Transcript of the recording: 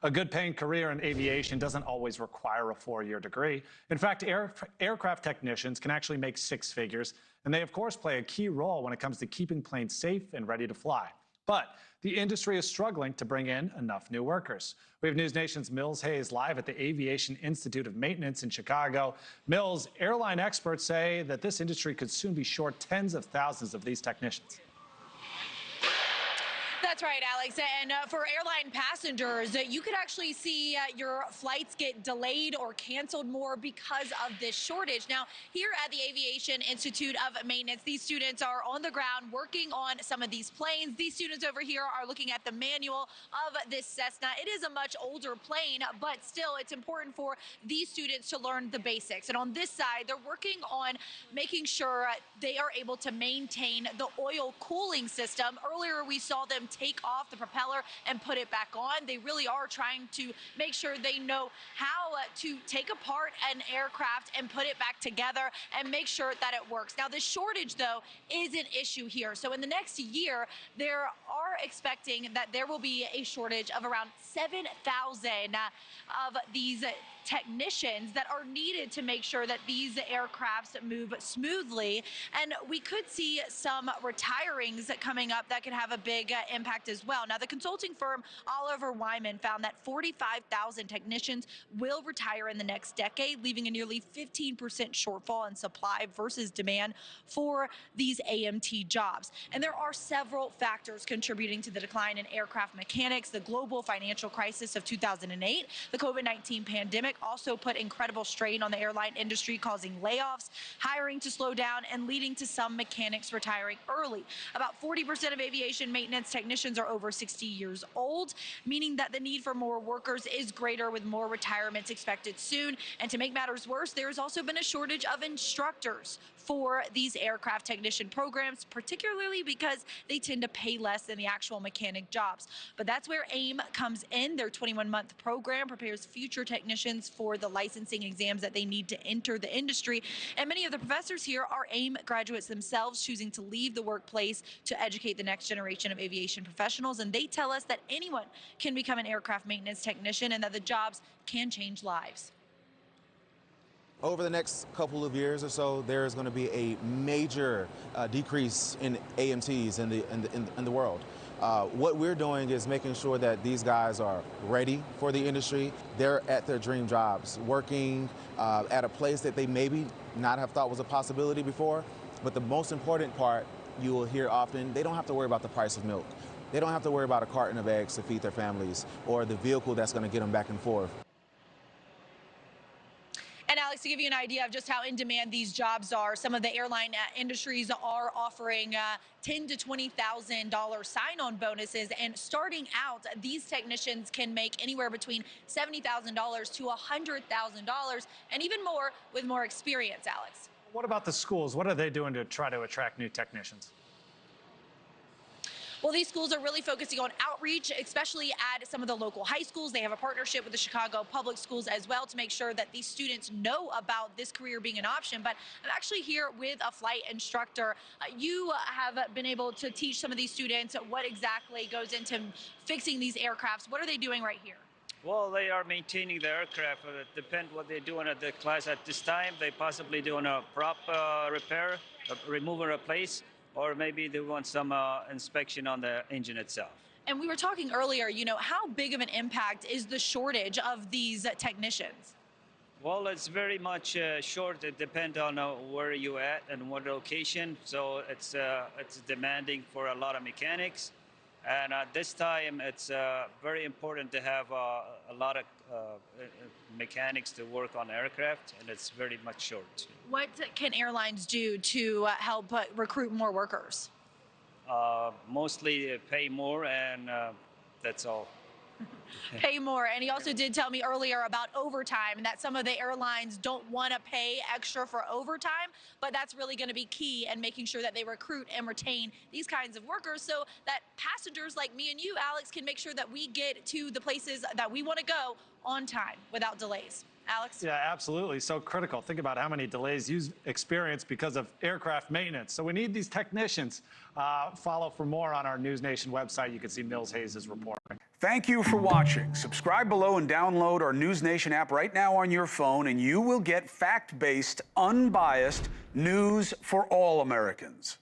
A good-paying career in aviation doesn't always require a 4-year degree. In fact, aircraft technicians can actually make 6 figures, and they, of course, play a key role when it comes to keeping planes safe and ready to fly. But the industry is struggling to bring in enough new workers. We have NewsNation's Mills Hayes live at the Aviation Institute of Maintenance in Chicago. Mills, airline experts say that this industry could soon be short tens of thousands of these technicians. That's right, Alex. And for airline passengers, you could actually see your flights get delayed or canceled more because of this shortage. Now, here at the Aviation Institute of Maintenance, these students are on the ground working on some of these planes. These students over here are looking at the manual of this Cessna. It is a much older plane, but still, it's important for these students to learn the basics. And on this side, they're working on making sure they are able to maintain the oil cooling system. Earlier, we saw them take off the propeller and put it back on. They really are trying to make sure they know how to take apart an aircraft and put it back together and make sure that it works. Now, the shortage, though, is an issue here. So in the next year, there are expecting that there will be a shortage of around 7,000 of these technicians that are needed to make sure that these aircrafts move smoothly. And we could see some retirings coming up that could have a big impact as well. Now, the consulting firm Oliver Wyman found that 45,000 technicians will retire in the next decade, leaving a nearly 15% shortfall in supply versus demand for these AMT jobs. And there are several factors contributing to the decline in aircraft mechanics. The global financial crisis of 2008, the COVID-19 pandemic also put incredible strain on the airline industry, causing layoffs, hiring to slow down, and leading to some mechanics retiring early. About 40% of aviation maintenance technicians are over 60 years old, meaning that the need for more workers is greater, with more retirements expected soon. And to make matters worse, there has also been a shortage of instructors for these aircraft technician programs, particularly because they tend to pay less than the actual mechanic jobs. But that's where AIM comes in. Their 21-month program prepares future technicians for the licensing exams that they need to enter the industry. And many of the professors here are AIM graduates themselves, choosing to leave the workplace to educate the next generation of aviation professionals. And they tell us that anyone can become an aircraft maintenance technician and that the jobs can change lives. Over the next couple of years or so, there is going to be a major decrease in AMTs in the world. What we're doing is making sure that these guys are ready for the industry. They're at their dream jobs, working at a place that they maybe not have thought was a possibility before. But the most important part, you will hear often, they don't have to worry about the price of milk. They don't have to worry about a carton of eggs to feed their families or the vehicle that's going to get them back and forth. And Alex, to give you an idea of just how in demand these jobs are, some of the airline industries are offering $10,000 to $20,000 sign-on bonuses. And starting out, these technicians can make anywhere between $70,000 to $100,000 and even more with more experience, Alex. What about the schools? What are they doing to try to attract new technicians? Well, these schools are really focusing on outreach, especially at some of the local high schools. They have a partnership with the Chicago Public Schools as well to make sure that these students know about this career being an option. But I'm actually here with a flight instructor. You have been able to teach some of these students what exactly goes into fixing these aircrafts. What are they doing right here? Well, they are maintaining the aircraft. It depends what they're doing at the class at this time. They possibly doing a prop repair, remove and replace, or maybe they want some inspection on the engine itself. And we were talking earlier, how big of an impact is the shortage of these technicians? Well, it's very much short. It depends on where you at and what location. So it's demanding for a lot of mechanics. And at this time, it's very important to have a lot of mechanics to work on aircraft, and it's very much short. What can airlines do to help recruit more workers? Mostly pay more, and that's all. Pay more. And he also did tell me earlier about overtime, and that some of the airlines don't want to pay extra for overtime, but that's really going to be key in making sure that they recruit and retain these kinds of workers so that passengers like me and you, Alex, can make sure that we get to the places that we want to go on time without delays. Alex? Yeah, absolutely. So critical. Think about how many delays you experience because of aircraft maintenance. So we need these technicians. Follow for more on our NewsNation website. You can see Mills Hayes' reporting. Thank you for watching. watching. Subscribe below and download our NewsNation app right now on your phone, and you will get fact-based, unbiased news for all Americans.